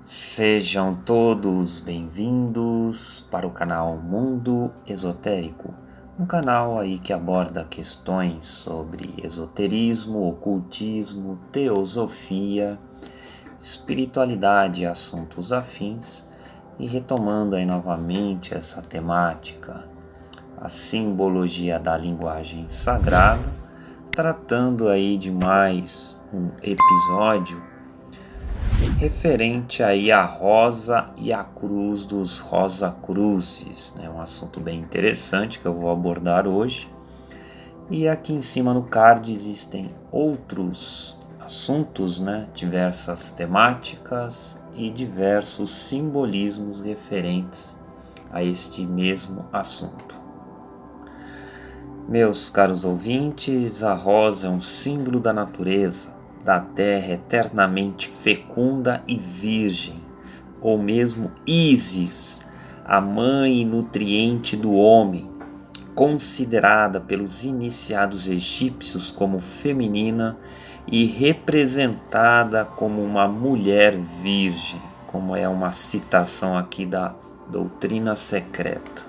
Sejam todos bem-vindos para o canal Mundo Esotérico, um canal aí que aborda questões sobre esoterismo, ocultismo, teosofia, espiritualidade e assuntos afins, e retomando aí novamente essa temática, a simbologia da linguagem sagrada, tratando aí de mais um episódio referente aí à rosa e à cruz dos Rosa Cruzes, né? Um assunto bem interessante que eu vou abordar hoje. E aqui em cima no card existem outros assuntos, né? Diversas temáticas e diversos simbolismos referentes a este mesmo assunto. Meus caros ouvintes, a rosa é um símbolo da natureza, da terra eternamente fecunda e virgem, ou mesmo Ísis, a mãe e nutriente do homem, considerada pelos iniciados egípcios como feminina e representada como uma mulher virgem, como é uma citação aqui da doutrina secreta.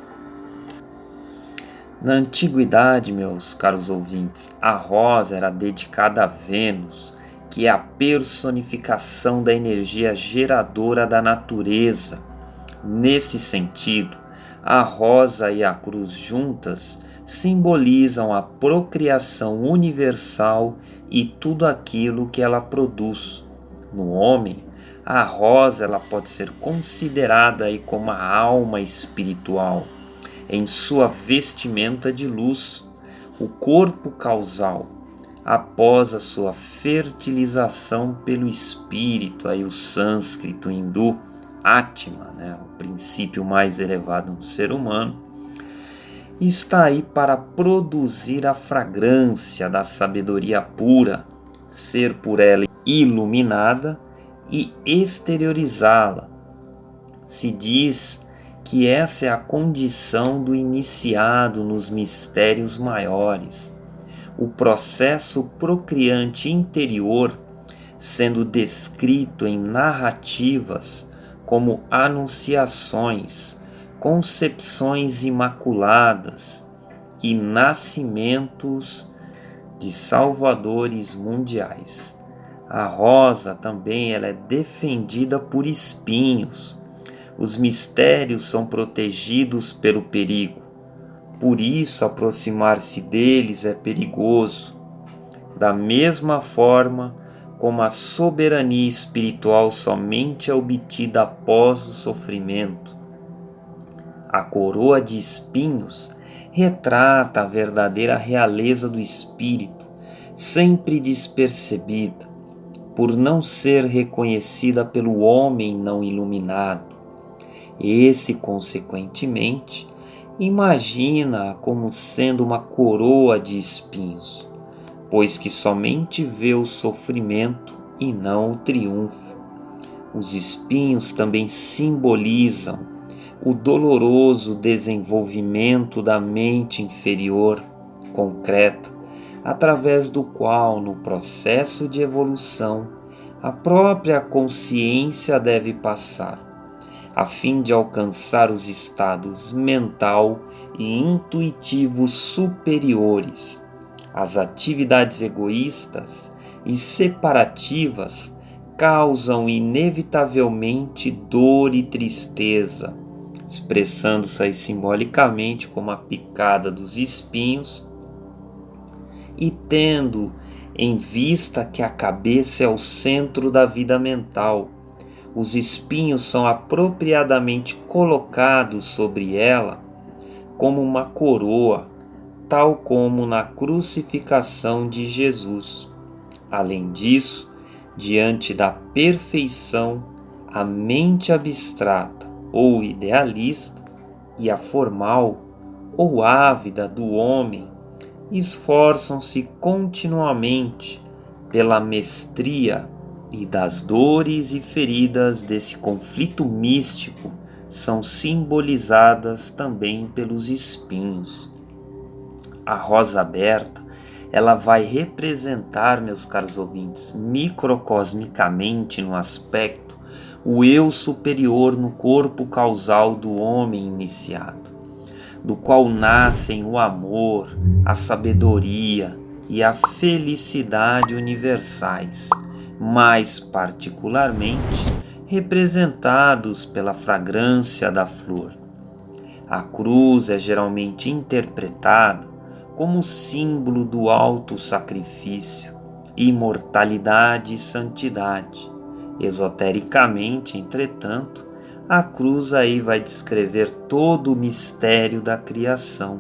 Na antiguidade, meus caros ouvintes, a rosa era dedicada a Vênus, que é a personificação da energia geradora da natureza. Nesse sentido, a rosa e a cruz juntas simbolizam a procriação universal e tudo aquilo que ela produz. No homem, a rosa ela pode ser considerada aí como a alma espiritual, em sua vestimenta de luz, o corpo causal, após a sua fertilização pelo espírito, aí o sânscrito hindu, Atma, né, o princípio mais elevado do ser humano, está aí para produzir a fragrância da sabedoria pura, ser por ela iluminada e exteriorizá-la. Se diz que essa é a condição do iniciado nos mistérios maiores, o processo procriante interior sendo descrito em narrativas como anunciações, concepções imaculadas e nascimentos de salvadores mundiais. A rosa também ela é defendida por espinhos. Os mistérios são protegidos pelo perigo. Por isso, aproximar-se deles é perigoso. Da mesma forma como a soberania espiritual somente é obtida após o sofrimento, a coroa de espinhos retrata a verdadeira realeza do espírito, sempre despercebida, por não ser reconhecida pelo homem não iluminado. Esse, consequentemente, imagina-a como sendo uma coroa de espinhos, pois que somente vê o sofrimento e não o triunfo. Os espinhos também simbolizam o doloroso desenvolvimento da mente inferior, concreta, através do qual, no processo de evolução, a própria consciência deve passar, a fim de alcançar os estados mental e intuitivos superiores. As atividades egoístas e separativas causam inevitavelmente dor e tristeza, expressando-se aí simbolicamente como a picada dos espinhos, e tendo em vista que a cabeça é o centro da vida mental, os espinhos são apropriadamente colocados sobre ela como uma coroa, tal como na crucificação de Jesus. Além disso, diante da perfeição, a mente abstrata ou idealista e a formal ou ávida do homem esforçam-se continuamente pela mestria, e das dores e feridas desse conflito místico são simbolizadas também pelos espinhos. A rosa aberta, ela vai representar, meus caros ouvintes, microcosmicamente no aspecto, o eu superior no corpo causal do homem iniciado, do qual nascem o amor, a sabedoria e a felicidade universais, mais particularmente representados pela fragrância da flor. A cruz é geralmente interpretada como símbolo do alto sacrifício, imortalidade e santidade. Esotericamente, entretanto, a cruz aí vai descrever todo o mistério da criação.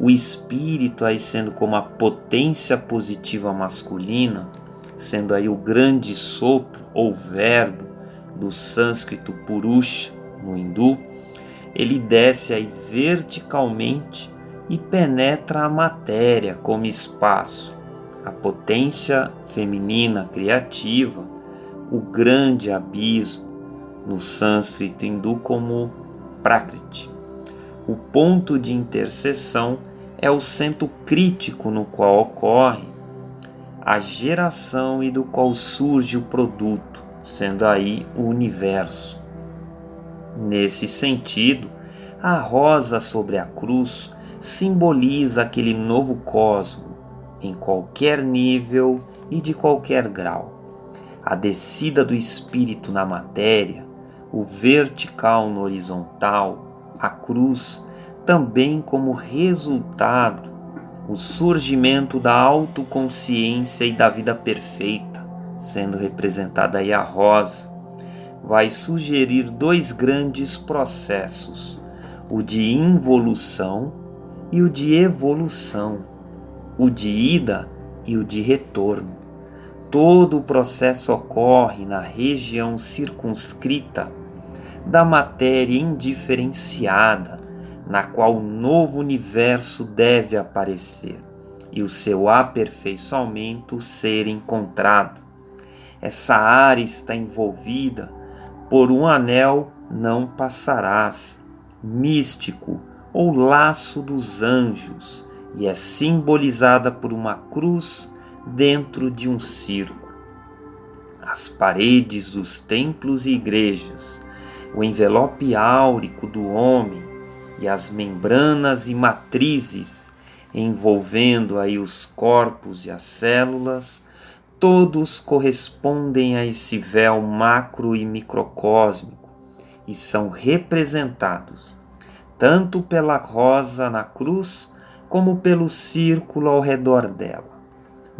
O espírito aí sendo como a potência positiva masculina, sendo aí o grande sopro ou verbo do sânscrito Purusha no hindu, ele desce aí verticalmente e penetra a matéria como espaço. A potência feminina criativa, o grande abismo, no sânscrito hindu como Prakriti. O ponto de interseção é o centro crítico no qual ocorre a geração e do qual surge o produto, sendo aí o universo. Nesse sentido, a rosa sobre a cruz simboliza aquele novo cosmo, em qualquer nível e de qualquer grau. A descida do espírito na matéria, o vertical no horizontal, a cruz, também como resultado, o surgimento da autoconsciência e da vida perfeita, sendo representada aí a rosa, vai sugerir dois grandes processos, o de involução e o de evolução, o de ida e o de retorno. Todo o processo ocorre na região circunscrita da matéria indiferenciada, na qual o novo universo deve aparecer e o seu aperfeiçoamento ser encontrado. Essa área está envolvida por um anel não passarás, místico ou laço dos anjos, e é simbolizada por uma cruz dentro de um círculo. As paredes dos templos e igrejas, o envelope áurico do homem e as membranas e matrizes envolvendo aí os corpos e as células, todos correspondem a esse véu macro e microcósmico e são representados tanto pela rosa na cruz como pelo círculo ao redor dela.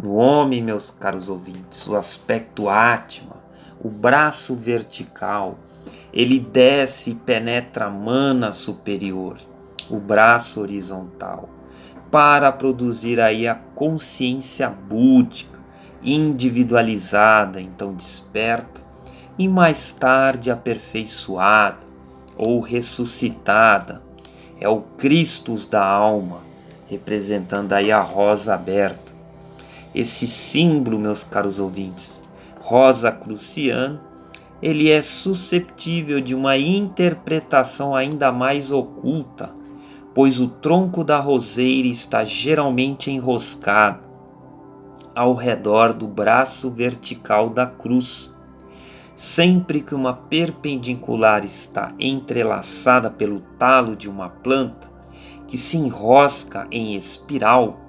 No homem, meus caros ouvintes, o aspecto Atma, o braço vertical, ele desce e penetra a mana superior, o braço horizontal, para produzir aí a consciência búdica, individualizada, então desperta, e mais tarde aperfeiçoada ou ressuscitada. É o Christus da alma, representando aí a rosa aberta. Esse símbolo, meus caros ouvintes, rosa cruciano, ele é susceptível de uma interpretação ainda mais oculta, pois o tronco da roseira está geralmente enroscado ao redor do braço vertical da cruz. Sempre que uma perpendicular está entrelaçada pelo talo de uma planta, que se enrosca em espiral,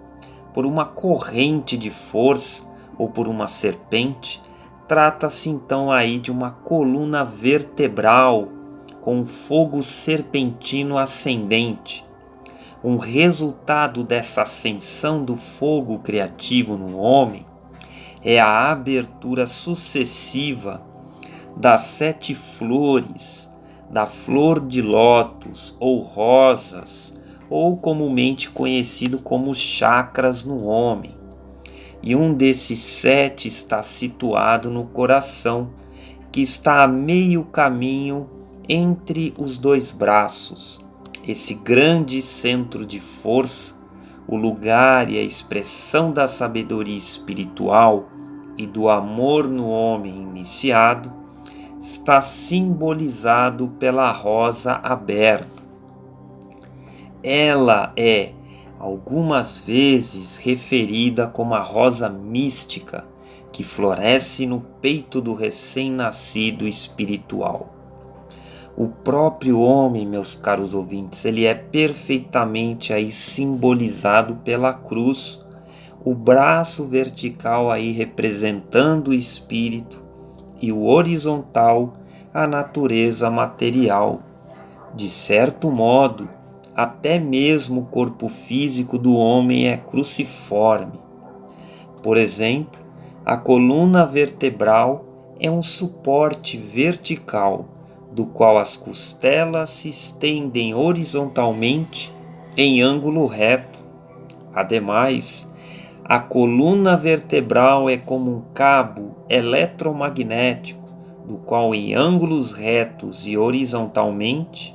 por uma corrente de força ou por uma serpente, trata-se então aí de uma coluna vertebral com fogo serpentino ascendente. Um resultado dessa ascensão do fogo criativo no homem é a abertura sucessiva das 7 flores, da flor de lótus ou rosas, ou comumente conhecido como chakras no homem. E um desses 7 está situado no coração, que está a meio caminho entre os dois braços. Esse grande centro de força, o lugar e a expressão da sabedoria espiritual e do amor no homem iniciado, está simbolizado pela rosa aberta. Ela é algumas vezes referida como a rosa mística, que que floresce no peito do recém-nascido espiritual. O próprio homem, meus caros ouvintes, ele é perfeitamente aí simbolizado pela cruz, o braço vertical aí representando o espírito e o horizontal a natureza material. De certo modo, até mesmo o corpo físico do homem é cruciforme. Por exemplo, a coluna vertebral é um suporte vertical, do qual as costelas se estendem horizontalmente em ângulo reto. Ademais, a coluna vertebral é como um cabo eletromagnético, do qual em ângulos retos e horizontalmente,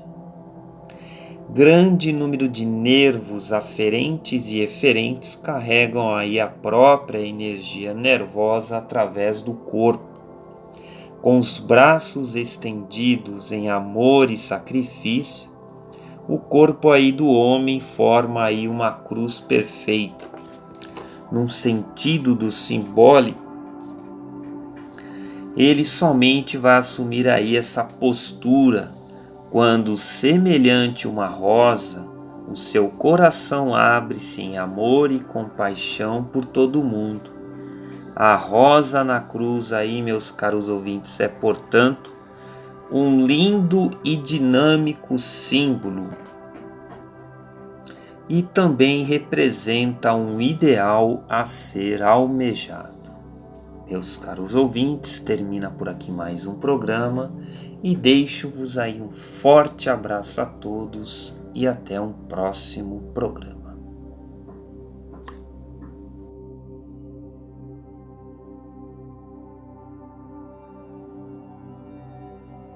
grande número de nervos aferentes e eferentes carregam aí a própria energia nervosa através do corpo. Com os braços estendidos em amor e sacrifício, o corpo aí do homem forma aí uma cruz perfeita. Num sentido do simbólico, ele somente vai assumir aí essa postura quando, semelhante uma rosa, o seu coração abre-se em amor e compaixão por todo mundo. A rosa na cruz aí, meus caros ouvintes, é, portanto, um lindo e dinâmico símbolo e também representa um ideal a ser almejado. Meus caros ouvintes, termina por aqui mais um programa e deixo-vos aí um forte abraço a todos e até um próximo programa.